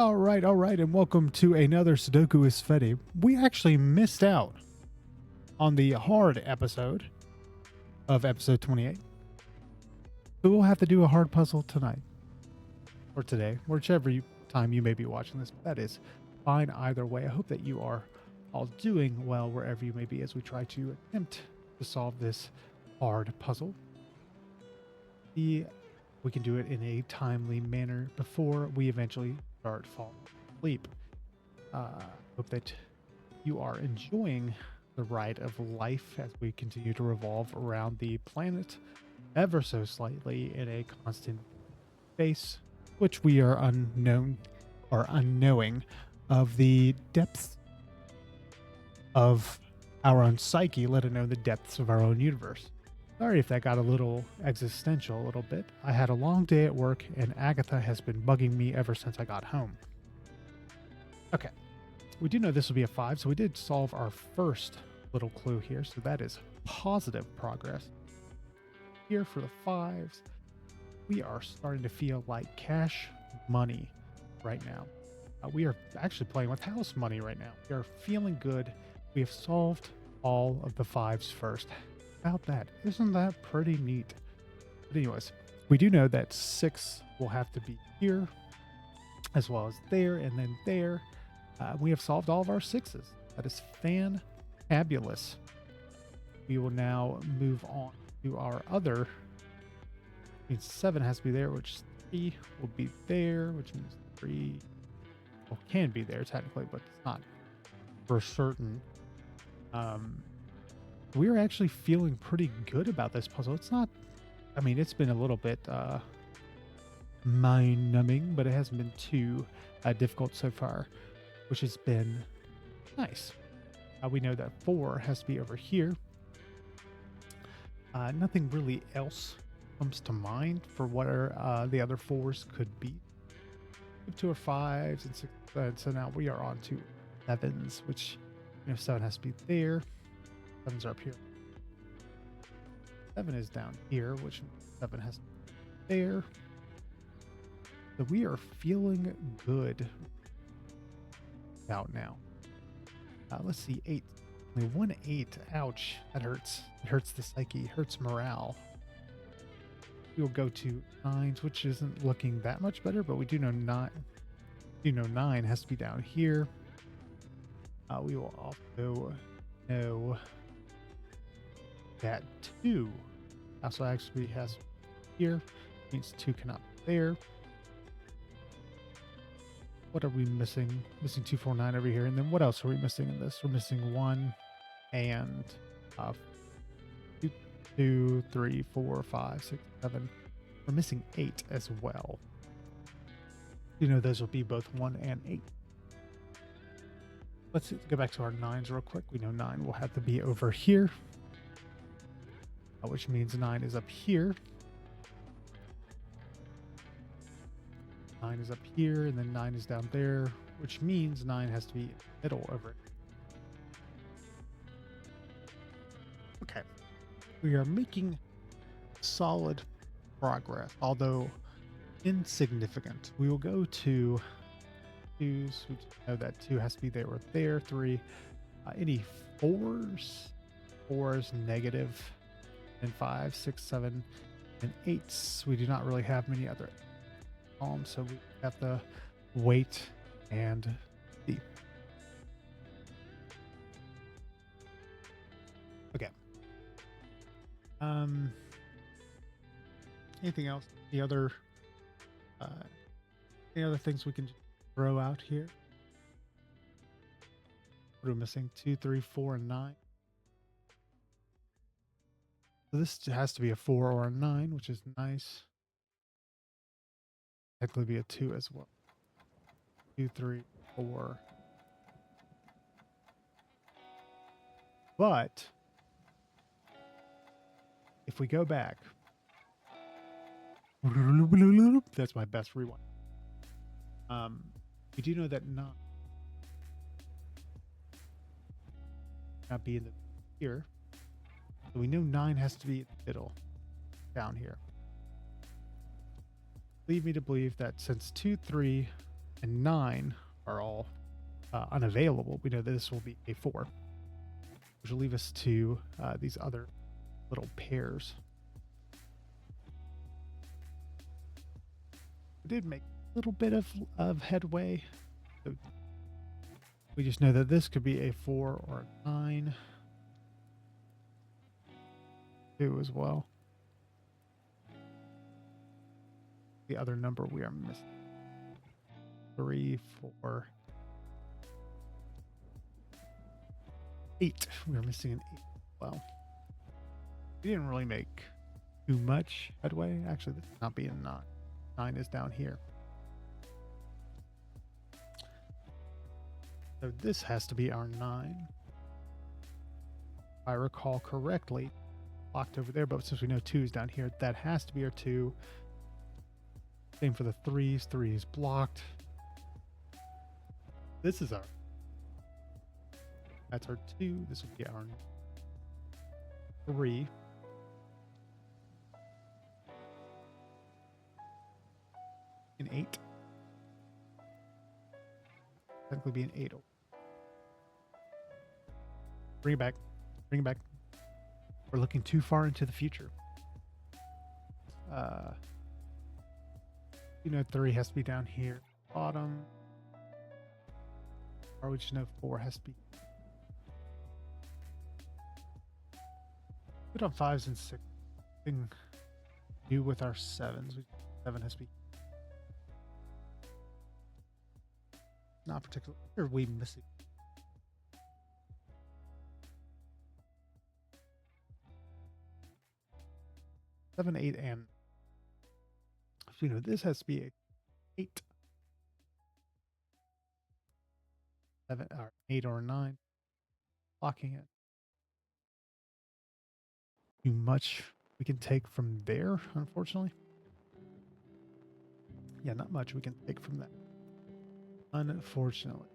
All right, and welcome to another Sudoku with Tsvetii. We actually missed out on the hard episode of episode 28. So we'll have to do a hard puzzle tonight or today, whichever time you may be watching this. That is fine either way. I hope that you are all doing well wherever you may be as we try to attempt to solve this hard puzzle. We can do it in a timely manner before we eventually start falling asleep. Hope that you are enjoying the ride of life as we continue to revolve around the planet ever so slightly in a constant space, which we are unknowing of the depths of our own psyche, let alone the depths of our own universe. Sorry if that got a little existential a little bit. I had a long day at work, and Agatha has been bugging me ever since I got home. Okay, we do know this will be a 5, so we did solve our first little clue here, so that is positive progress. Here for the 5s, we are starting to feel like cash money right now. We are actually playing with house money right now. We are feeling good. We have solved all of the 5s first. About that, isn't that pretty neat? But anyways, we do know that 6 will have to be here as well as there and then there. We have solved all of our 6s. That is fantabulous. We will now move on to our other. Means 7 has to be there, which 3 will be there, which means 3 can be there technically, but it's not for certain. We're actually feeling pretty good about this puzzle. It's not, I mean, it's been a little bit mind-numbing, but it hasn't been too difficult so far, which has been nice. We know that 4 has to be over here. Nothing really else comes to mind for what the other 4s could be. 2 are 5s and 6, so now we are on to 7s, which 7 has to be there. 7's are up here. 7 is down here, which 7 has to be there. So we are feeling good about now. Let's see, 8. Only 1 8. Ouch. That hurts. It hurts the psyche. Hurts morale. We will go to 9s, which isn't looking that much better, but we do know 9. 9 has to be down here. We will also know that 2 also actually has here. Means 2 cannot be there. What are we missing? Missing 2, 4, 9 over here. And then what else are we missing in this? We're missing 1 and 2, 3, 4, 5, 6, 7. We're missing 8 as well. Those will be both 1 and 8. Let's go back to our 9s real quick. We know 9 will have to be over here, which means 9 is up here. 9 is up here, and then 9 is down there, which means 9 has to be in the middle over it. Okay. We are making solid progress, although insignificant. We will go to 2s. We know that 2 has to be there or there. 3. Any 4s? 4s negative. And 5, 6, 7, and 8s. We do not really have many other columns, so we have to wait and see. Okay. Anything else? Any other things we can throw out here? What are we missing? 2, 3, 4, and 9. So this has to be a 4 or a 9, which is nice. Technically be a 2 as well. 2, 3, 4. But if we go back, that's my best rewind. We do know that 9 not be in the here. So we know 9 has to be in the middle, down here. Lead me to believe that since 2, 3 and 9 are all unavailable. We know that this will be a 4, which will leave us to these other little pairs. We did make a little bit of headway. So we just know that this could be a 4 or a 9. 2 as well. The other number we are missing. 3, 4, 8. We are missing an 8. Well, we didn't really make too much headway. Actually, this is not being 9. 9 is down here. So this has to be our 9. If I recall correctly, locked over there, but since we know 2 is down here, that has to be our 2. Same for the 3s. 3 is blocked. This is our... That's our 2. This will be our 3. An 8. Technically be an 8. Bring it back. Bring it back. We're looking too far into the future. You know 3 has to be down here. Bottom. Or we just know 4 has to be. Put on 5s and 6. Thing new with our 7s. 7 has to be. Not particularly. Or are we missing? Seven, 8, and you know this has to be a 8, 7, or 8 or 9. Blocking it. Too much we can take from there, unfortunately. Yeah, not much we can take from that. Unfortunately.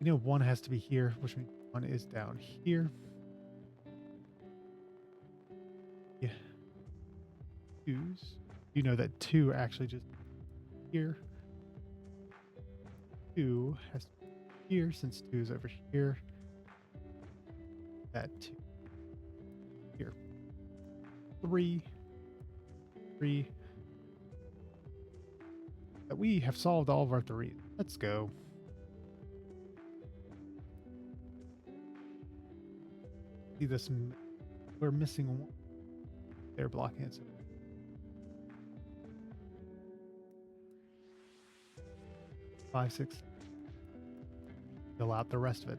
You know 1 has to be here, which means 1 is down here. Yeah. 2s. You know that 2 actually just here. 2 has to be here since 2 is over here. That 2 here. 3. 3. That we have solved all of our 3s. Let's go. See this? We're missing 1. They're blocking it. 5, 6. Fill out the rest of it.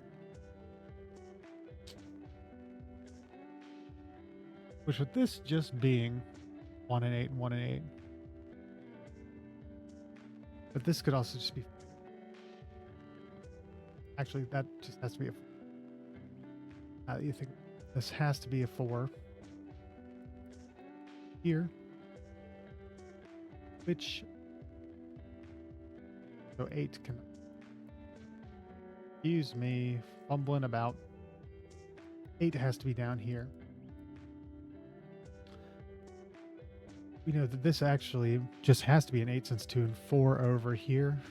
Which with this just being 1 and 8 and 1 and 8. But this could also just be... Actually, that just has to be a... you think this has to be a 4. Here. Which... So 8 can... Excuse me, fumbling about. 8 has to be down here. We know that this actually just has to be an 8 since 2 and 4 over here.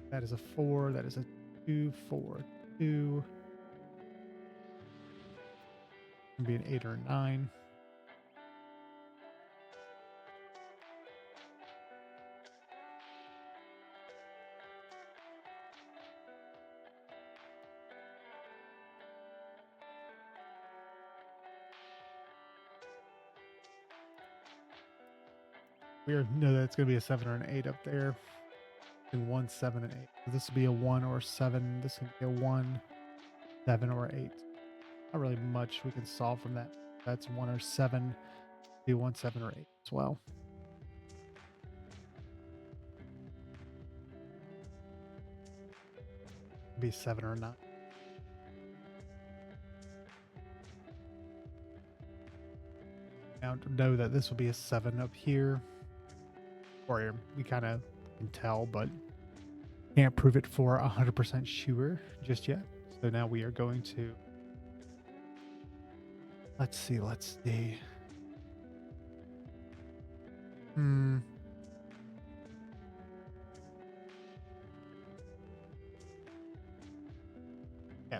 That is a 4. That is a 2, 4, 2. Can be an 8 or a 9. We know that it's going to be a 7 or an 8 up there. And 1, 7, and 8. So this will be a 1 or 7. This can be a 1, 7, or 8. Not really much we can solve from that. That's 1 or 7. Be 1, 7, or 8 as well. Be 7 or 9. Now know that this will be a 7 up here. Or we kind of can tell, but can't prove it for 100% sure just yet. So now we are going to... Let's see. Hmm. Yeah.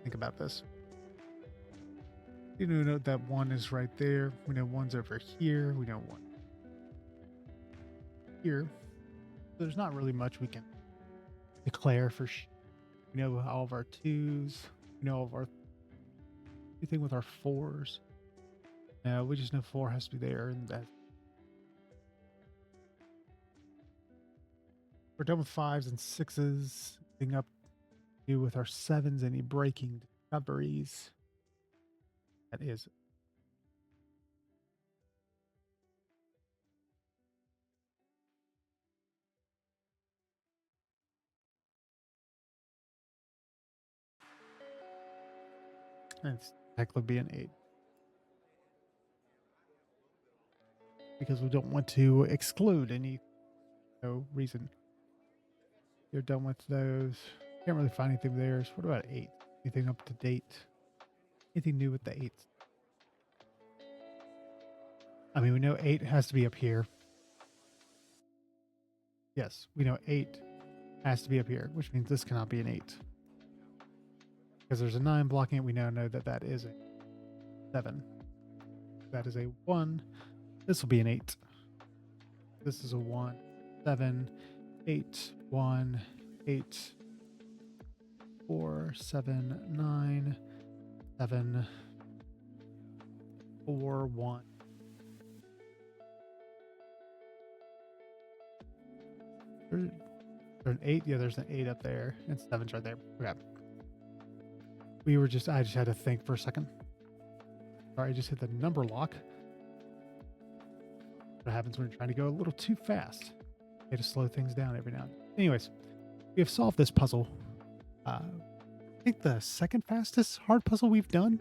Think about this. You know that one is right there. We know one's over here. We know one here. There's not really much we can declare for we know all of our twos. We know all of our anything with our fours. No, we just know four has to be there, and that we're done with fives and sixes. Thing up to do with our sevens, any breaking discoveries. That is it's technically be an 8 because we don't want to exclude any reason. You're done with those. Can't really find anything there. So what about 8? Anything up to date? Anything new with the 8? I mean, we know 8 has to be up here. Yes, we know 8 has to be up here, which means this cannot be an 8. Because there's a 9 blocking it, we now know that that is a 7. That is a 1. This will be an 8. This is a 1, 7, 8, 1, 8, 4, 7, 9, 7, 4, 1. There's an 8. Yeah, there's an 8 up there. And 7's right there. Okay. I just had to think for a second. Sorry, I just hit the number lock. What happens when you're trying to go a little too fast? You have to slow things down every now and then. Anyways, we have solved this puzzle. I think the second fastest hard puzzle we've done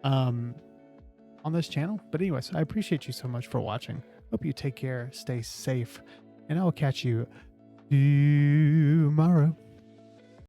on this channel. But anyways, I appreciate you so much for watching. Hope you take care, stay safe, and I will catch you tomorrow.